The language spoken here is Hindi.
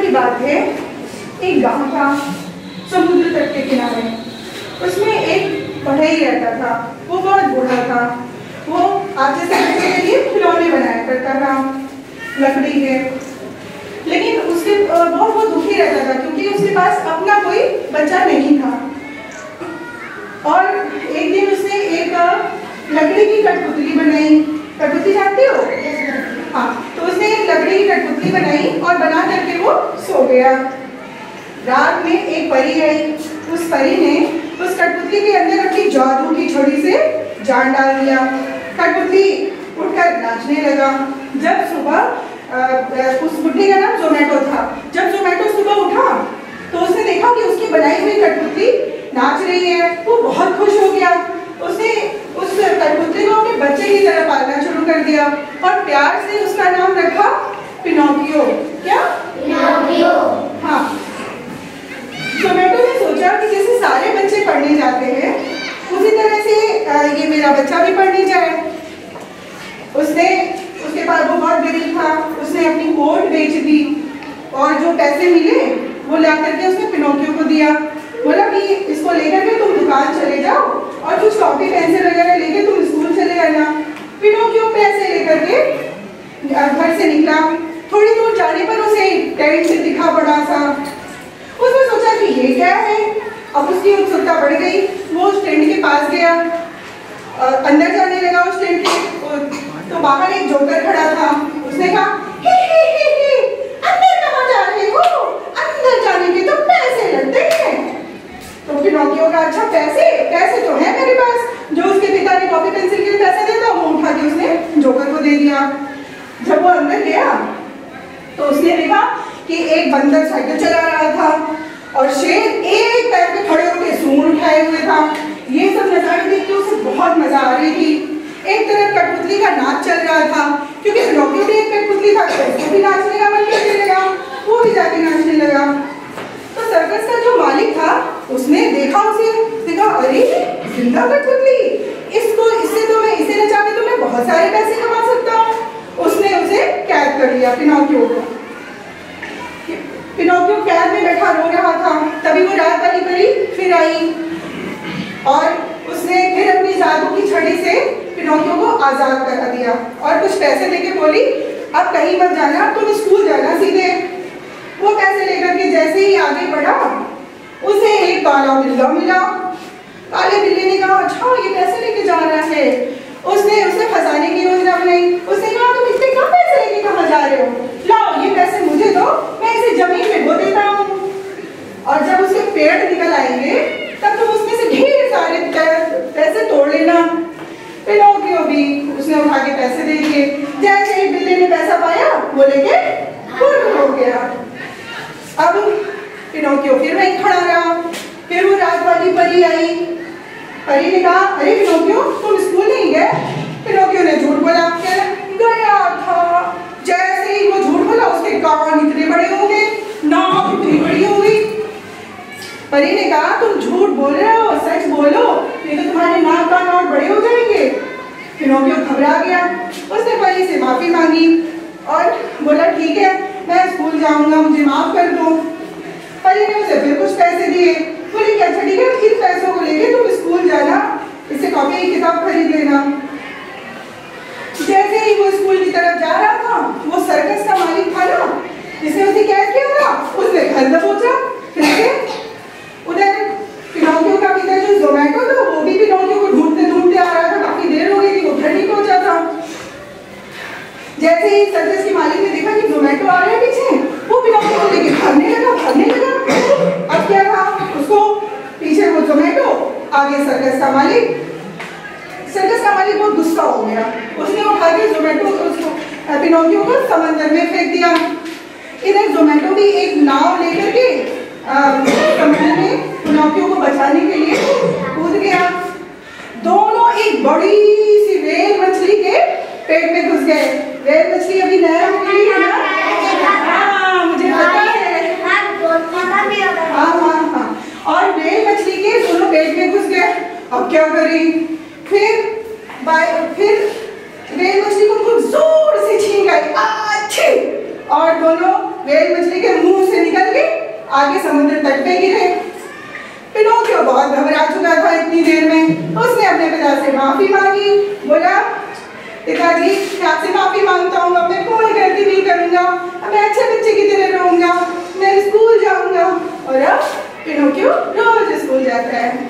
की बात है, एक गांव था समुद्र तट के किनारे। उसमें एक बढ़ई रहता था, वो बहुत बूढ़ा था। वो आज जैसे बच्चे के लिए खिलौने बनाया करता था लकड़ी के, लेकिन उसके बहुत दुखी रहता था क्योंकि उसके पास अपना कोई बच्चा नहीं था। और एक दिन उसने एक लकड़ी की कठपुतली बनाई। कठपुतली जानते हो? हाँ, तो उसने एक लकड़ी की कठपुतली बनाई और बना करके वो सो गया। रात में एक परी आई। उस परी ने उस कठपुतली के अंदर अपनी जादू की छड़ी से जान डाल दिया। कठपुतली उठकर नाचने लगा। जब सुबह उस बुढ़े का नाम जोमेटो था। जब जोमेटो सुबह उठा तो उसने देखा कि उसकी बनाई हुई कठपुतली नाच रही है। वो बहुत खुश हो गया। उसने उस कठपुतली को अपने बच्चे की तरह पालना शुरू कर दिया और प्यार से उसका नाम रखा पिनोकियो। क्या? पिनोकियो। हाँ। जोमेटो ने सोचा कि जैसे सारे बच्चे पढ़ने जाते हैं उसी तरह से ये मेरा बच्चा भी पढ़ने जाए। उसके पास वो बहुत गरीब था। उसने अपनी कोट बेच दी और जो पैसे मिले वो ला करके उसने पिनोकियो को दिया। बोला कि इसको लेकर के तुम दुकान चले जाओ और कुछ कॉपी पेंसिल वगैरह लेके तुम स्कूल चले आना। पिनोकियो पैसे लेकर के घर से निकला। थोड़ी दूर जाने पर उसे टेंट दिखा बड़ा सा। उसने सोचा कि ये क्या है। अब उसकी उत्सुकता बढ़ गई। वो उस टेंट के पास गया, अंदर जाने लगा उस टेंट के। तो बाहर एक जोकर खड़ा था। उसने कहा, हे, अंदर कहाँ जा रहे हो? अंदर जाने के तो पैसे लगते हैं। तो पिनोकियो का अच्छा पैसे तो है मेरे पास। जो उसके पिता ने कॉपी पेंसिल के लिए पैसे दिया था वो उठा के उसने जोकर को दे दिया। जब वो अंदर गया तो उसने देखा कि एक बंदर साइकिल चला रहा था और शेर एक पैर पे खड़े होकर सूंड उठाए हुए था। ये सब नजारे देख के उसे बहुत मजा आ रही थी। एक तरफ कठपुतली का नाच चल रहा था क्योंकि पिनोकियो भी एक कठपुतली था, उसको भी नाचने का मन करने लगा। वो भी जाके नाचने लगा। तो सर्कस का जो मालिक था उसने देखा अरे जिंदा कठपुतली, इससे तो मैं इसे नचा के तो मैं बहुत सारे पैसे कमा सकता हूँ। उसने उसे कैद कर लिया पिनोकियो को। पिनोकियो कैद में बैठा रो रहा था। तभी वो रात वाली परी फिर आई और उसने फिर अपनी जादू की छड़ी से पिनोकियो को आजाद करा दिया और कुछ पैसे देके बोली, अब कहीं मत जाना, तुम स्कूल जाना सीधे। वो पैसे लेकर के जैसे ही आगे बढ़ा उसे एक काला बिल्ला मिला। काले बिल्ले ने कहा, अच्छा ये पैसे लेके जा रहा है। उसने उसे फंसाने की योजना बनाई। उसने कहा, तुम इतने कम पैसे लेके कहाँ जा रहे हो? लाओ ये पैसे मुझे दो, मैं इसे जमीन में बो देता हूँ और जब उसके पेड़ निकल आएंगे तब तुम उसमें से ढेर सारे पैसे तोड़ लेना। पिनोकियो भी उसने उठा के पैसे दे दिए। जैसे ही बिल्ली ने पैसा पाया वो लेके फुर्र हो गया। अब पिनोकियो फिर वहीं खड़ा रहा। फिर वो रात वाली परी आई। परी ने कहा, अरे पिनोकियो तुम स्कूल नहीं गए? पिनोकियो ने झूठ बोला, गया था। जैसे ही वो झूठ बोला उसके कान इतने बड़े हो गए, नाक इतनी बड़ी हो गई। परी ने कहा, तुम झूठ बोल रहे हो, सच बोलो, नहीं तो तुम्हारे नाक कान और बड़े हो जाएंगे। पिनोकियो घबरा गया। उसने परी से माफी मांगी और बोला, ठीक है मैं स्कूल जाऊंगा, मुझे माफ कर दो। परी ने उसे फिर कुछ पैसे दिए। बोली कि अच्छा ठीक है, इन पैसों को लेके तुम स्कूल जाना, इससे कॉपी की किताब खरीद लेना। जैसे ही वो स्कूल की तरफ जा रहा था, वो सर्कस का मालिक था ना जिसने उसे कैद किया था, उसने घर दबोचा। उधर पिनोकियो का पिता जो जोमेटो था वो भी पिनोकियो को ढूंढते आ रहा था। काफी देर हो गई थी, वो घर नहीं पहुंचा था। जैसे ही सर्कस के मालिक ने देखा कि जोमेटो आ रहा है पीछे, वो पिनोकियो को लेके भागने लगा। अब क्या था, उसको पीछे वो जोमेटो, आगे सर्कस का मालिक। सर्कस का मालिक बहुत गुस्सा हो गया। उसने उठा के पिनोकियो को समंदर में फेंक दिया। इधर जोमेटो भी एक नाव लेकर के समंदर में पिनोकियो को बचाने के लिए कूद गया। दोनों एक बड़ी सी व्हेल मछली के पेट में घुस गए। व्हेल मछली अभी नया हुई है ना? हाँ, मुझे पता है। हाँ। और व्हेल मछली के दोनों पेट में घुस गए। अब क्या करें? फिर व्हेल मछली को खूब जोर से छीन गई और दोनों व्हेल मछली के मुंह से निकल के आगे समुद्र तट पे गिरे। पिनोकियो बहुत घबरा चुका था इतनी देर में। उसने अपने पिता से माफी मांगी। बोला, पिताजी मैं आपसे माफी मांगता हूँ, अब मैं कोई गलती नहीं करूँगा, अब मैं अच्छे बच्चे की तरह रहूँगा, मैं स्कूल जाऊँगा। और अब पिनोकियो रोज स्कूल जाता है।